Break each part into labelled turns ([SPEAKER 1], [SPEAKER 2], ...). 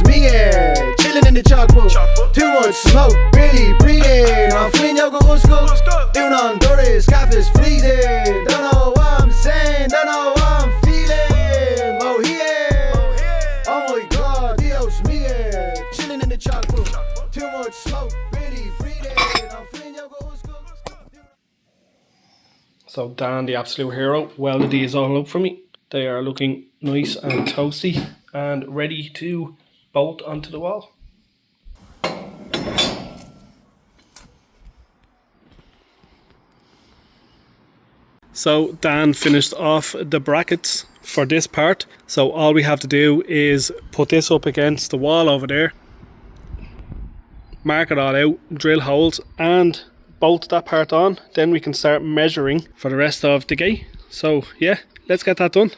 [SPEAKER 1] me, yeah. Chilling in the chalkbook. Too much smoke, really breathing. I'm feeling yo go usko. Doing on Doris, Scarface freezing. Don't know what I'm saying, don't know what I'm feeling. Oh yeah, oh my God, Dios me, yeah. Chilling in the chalkbook. Too much smoke, really breathing. I'm feeling yo go usko.
[SPEAKER 2] So Dan, the absolute hero, welded these all up for me. They are looking nice and toasty and ready to bolt onto the wall. So Dan finished off the brackets for this part. So all we have to do is put this up against the wall over there, mark it all out, drill holes and bolt that part on. Then we can start measuring for the rest of the gate. So yeah, let's get that done.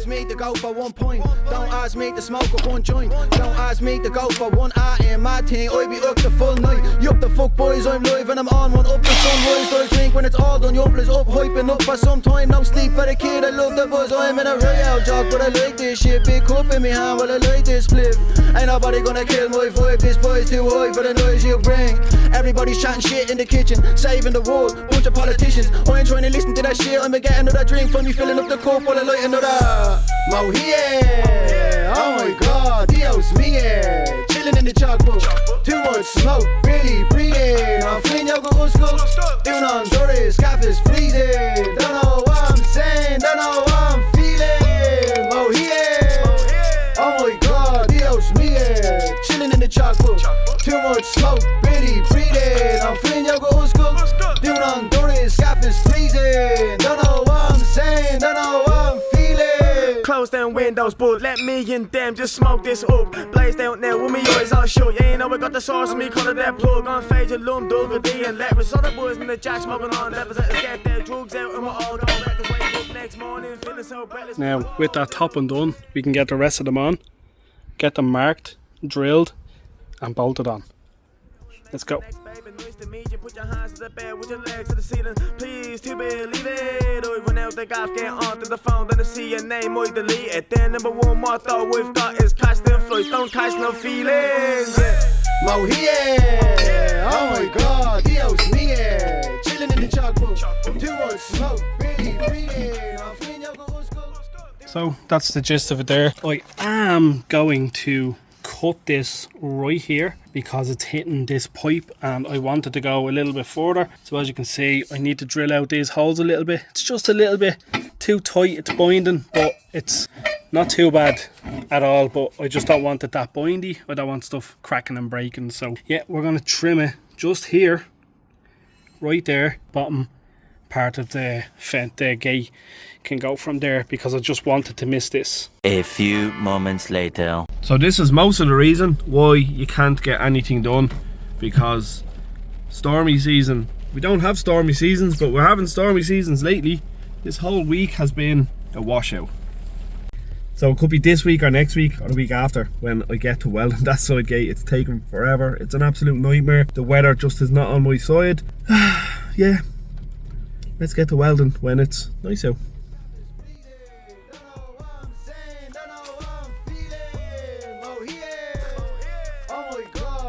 [SPEAKER 1] Me to go for 1 point. Don't ask me to smoke up one joint. Don't ask me to go for one art in my thing. I be up the full night. You up the fuck boys, I'm live and I'm on one up the sunrise. Don't drink when it's all done. Young place up, hyping up for some time. No sleep for the kid, I love the buzz. I'm in a royale jog, but I like this shit. Big cup in me hand, well I like this split. Ain't nobody gonna kill my vibe. This boy's too high for the noise you bring. Everybody's chatting shit in the kitchen, saving the world. Bunch of politicians, I ain't trying to listen to that shit. I'm getting another drink from me, filling up the cup while I light another. Mojito, oh my God, Dios me, yeah. Chilling in the chalkbook, too much smoke, really breathing. I'm feeling yo go usko, doing on Doris, Scarface freezing. Don't know what I'm saying, don't know what I'm feeling. Mojito, oh my God, Dios me, yeah. Chilling in the chalkbook, too much smoke, really breathing. I'm feeling yo go usko, doing on Doris, Scarface freezing. Don't know what I'm saying, don't know what I'm feeling.
[SPEAKER 3] Close down windows, but let me and them just smoke this up. Blaze down now with me eyes all shut. Yeah, you know we got the sauce on me, call it that plug. On phase of Lum, Duggar D and Letters. All the boys in the jack smoking on levels. Let's get their drugs out and we're all going back to wake up next morning feeling so breathless.
[SPEAKER 2] Now with that top and done, we can get the rest of them on, get them marked, drilled and bolted on. Let's go.
[SPEAKER 3] Nice to meet you. Put your hands to the bed with your legs to the ceiling. Please to believe it. I run out the gaff, get onto the phone, then I see your name, I delete it. Then number one motto we've got is catch them flights, don't catch no feelings.
[SPEAKER 1] Mojito, oh my God, Dios me, yeah. Chilling in the chalkbook, too much smoke, really breathing. I'm feeling yo go usko.
[SPEAKER 2] So that's the gist of it there. I am going to cut this right here because it's hitting this pipe and I wanted to go a little bit further. So as you can see, I need to drill out these holes a little bit. It's just a little bit too tight, it's binding, but it's not too bad at all. But I just don't want it that bindy. I don't want stuff cracking and breaking. So yeah, we're going to trim it just here, right there, bottom part of the gate can go from there because I just wanted to miss this.
[SPEAKER 4] A few moments later.
[SPEAKER 2] So this is most of the reason why you can't get anything done, because stormy season, we don't have stormy seasons, but we're having stormy seasons lately. This whole week has been a washout. So it could be this week or next week or the week after when I get to welding that side gate. It's taken forever. It's an absolute nightmare. The weather just is not on my side. Yeah, let's get to welding when it's nice out.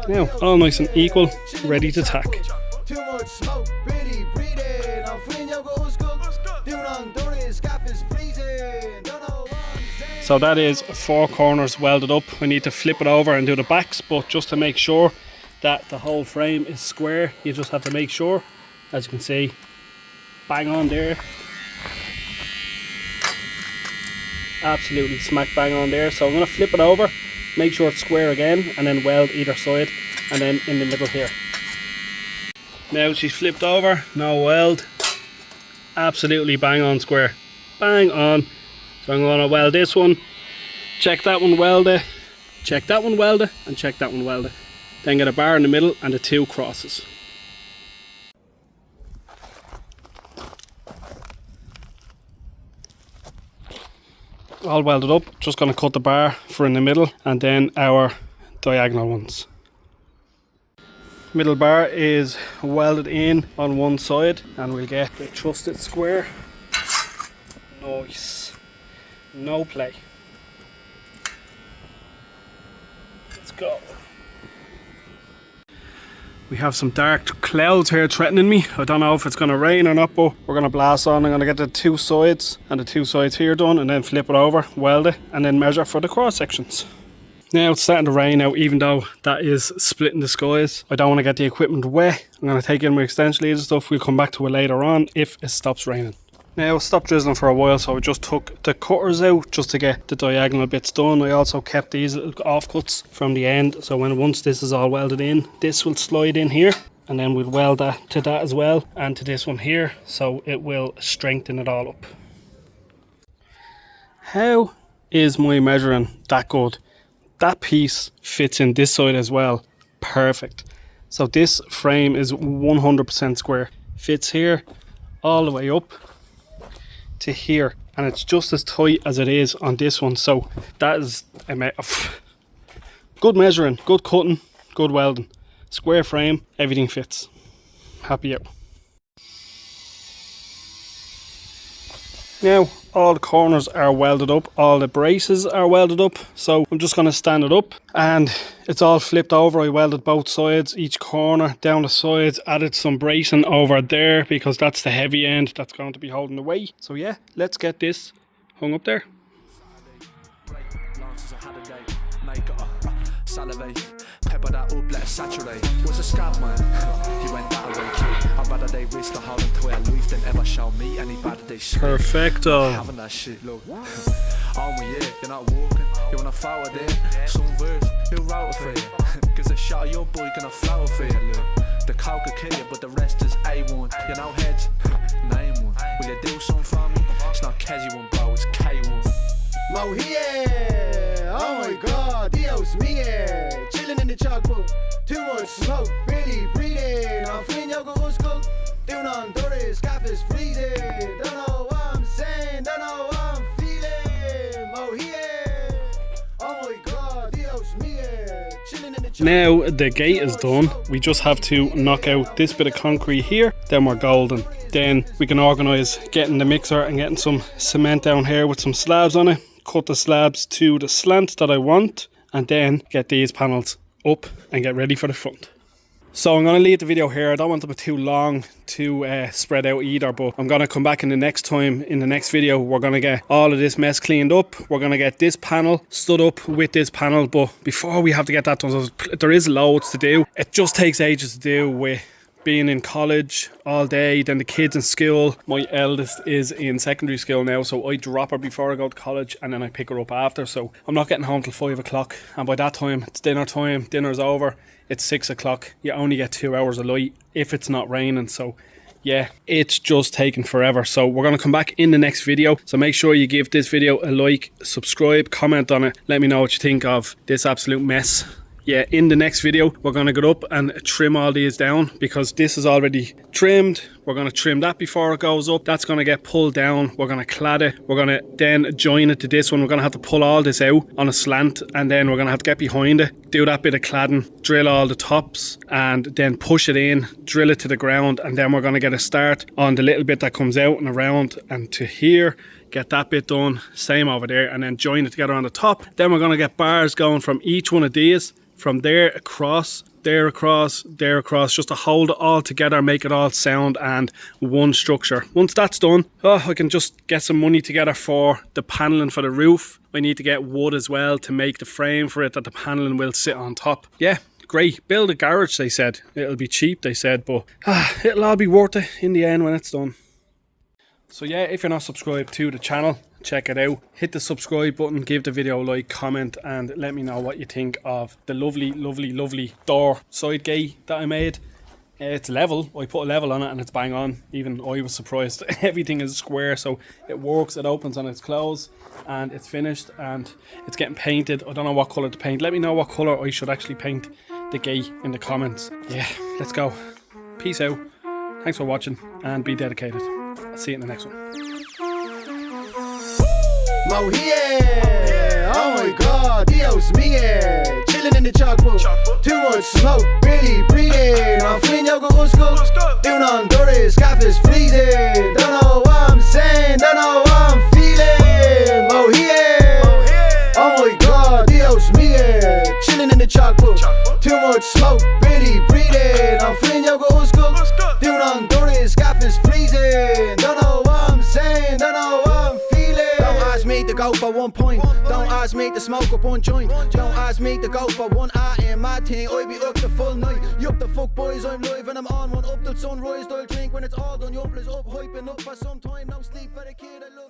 [SPEAKER 2] Now, all nice and equal, ready to tack.
[SPEAKER 1] Too much smoke, really breathing. I'm feeling yo go usko, doing on Doris, Scarface freezing. Don't know what I'm saying.
[SPEAKER 2] So that is 4 corners welded up. I need to flip it over and do the backs, but just to make sure that the whole frame is square, you just have to make sure. As you can see, bang on there. Absolutely smack bang on there. So I'm going to flip it over, make sure it's square again, and then weld either side, and then in the middle here. Now she's flipped over, no weld, absolutely bang on square, bang on. So I'm going to weld this one, check that one, weld it, check that one, weld it, and check that one, weld it. Then get a bar in the middle and the 2 crosses. All welded up, just going to cut the bar for in the middle and then our diagonal ones. Middle bar is welded in on one side and we'll get the trusted square. Nice. No play. Let's go. We have some dark clouds here threatening me. I don't know if it's going to rain or not, but we're going to blast on. I'm going to get the two sides and the two sides here done, and then flip it over, weld it, and then measure for the cross sections. Now it's starting to rain now, even though that is splitting the skies. I don't want to get the equipment wet. I'm going to take in my extension leads and stuff. We'll come back to it later on if it stops raining. Now it stopped drizzling for a while, so I just took the cutters out just to get the diagonal bits done. I also kept these little offcuts from the end, so once this is all welded in, this will slide in here, and then we'll weld that to that as well, and to this one here, so it will strengthen it all up. How is my measuring that good? That piece fits in this side as well, perfect. So this frame is 100% square, fits here all the way up to here, and it's just as tight as it is on this one. So that is good measuring, good cutting, good welding, square frame, everything fits. Happy out. Now all the corners are welded up, all the braces are welded up, so I'm just going to stand it up, and it's all flipped over. I welded both sides, each corner down the sides, added some bracing over there because that's the heavy end that's going to be holding the weight. So yeah, let's get this hung up there.
[SPEAKER 5] Pepper that up, let it saturate. What's a scab, man? He went that away, kid. I'd rather they risk the whole entire life than ever shall me any bad they speak.
[SPEAKER 2] Perfecto.
[SPEAKER 5] Having that shit, look. On we here, you're not walking. You wanna flower there? Some verse, he'll route for you. Cause a shot of your boy gonna flower for you, look. The cow could kill you, but the rest is A1. You know heads, name one. Will you do something for me? It's not Kezi one, bro, it's K1.
[SPEAKER 1] Mo here, oh my god, Dios mío. Chilling in the chalkbook, too much smoke, barely breathing. I'm feeling yoga uskul, doing on Doris, gaff is freezing. Don't know what I'm saying, don't know what I'm feeling. Mo here, oh my god, Dios mío. Chilling in the chalkbook.
[SPEAKER 2] Now the gate is done. We just have to knock out this bit of concrete here, then we're golden. Then we can organise getting the mixer and getting some cement down here with some slabs on it. Cut the slabs to the slant that I want, and then get these panels up and get ready for the front. So I'm going to leave the video here. I don't want them too long to spread out either, but I'm going to come back in the next time. In the next video we're going to get all of this mess cleaned up. We're going to get this panel stood up with this panel, but before we have to get that done, there is loads to do. It just takes ages to do with being in college all day, then the kids in school. My eldest is in secondary school now, so I drop her before I go to college and then I pick her up after, so I'm not getting home till 5 o'clock, and by that time it's dinner time. Dinner's over, it's 6 o'clock. You only get 2 hours of light if it's not raining, so yeah, it's just taking forever. So we're going to come back in the next video, so make sure you give this video a like, subscribe, comment on it, let me know what you think of this absolute mess. Yeah, in the next video we're going to get up and trim all these down, because this is already trimmed. We're going to trim that before it goes up. That's going to get pulled down. We're going to clad it. We're going to then join it to this one. We're going to have to pull all this out on a slant, and then we're going to have to get behind it, do that bit of cladding, drill all the tops, and then push it in, drill it to the ground, and then we're going to get a start on the little bit that comes out and around and to here. Get that bit done, same over there, and then join it together on the top. Then we're going to get bars going from each one of these, from there across, there across, there across, just to hold it all together, make it all sound and one structure. Once that's done, I can just get some money together for the paneling for the roof. I need to get wood as well to make the frame for it that the paneling will sit on top. Yeah, great. Build a garage, they said. It'll be cheap, they said, but it'll all be worth it in the end when it's done. So yeah, if you're not subscribed to the channel, check it out. Hit the subscribe button, give the video a like, comment, and let me know what you think of the lovely, lovely, lovely door side gate that I made. It's level. I put a level on it and it's bang on. Even I was surprised. Everything is square, so it works. It opens and it's closed, and it's finished, and it's getting painted. I don't know what colour to paint. Let me know what colour I should actually paint the gate in the comments. Yeah, let's go. Peace out. Thanks for watching, and be dedicated. I'll see you in the next one.
[SPEAKER 1] Mo here, oh my god, Dios mío. Chilling in the chalkbook, too much smoke, barely breathing. I'm feeling yoga uskul, doing on Doris, gaff is freezing. Don't know what I'm saying, don't know what I'm feeling. Mo here. Smoke, really breathe it. I'm feeling you go school. Doing on dirty, scarf is freezing. Don't know what I'm saying, don't know what I'm feeling. Don't ask me to go for 1 point. Don't ask me to smoke up 1 joint. Don't ask me to go for 1 hour in my thing. I be up the full night. You up the fuck boys, I'm live and I'm on one up till sunrise. I'll drink when it's all done. Your place up, hyping up for some time. No sleep for the kid I love.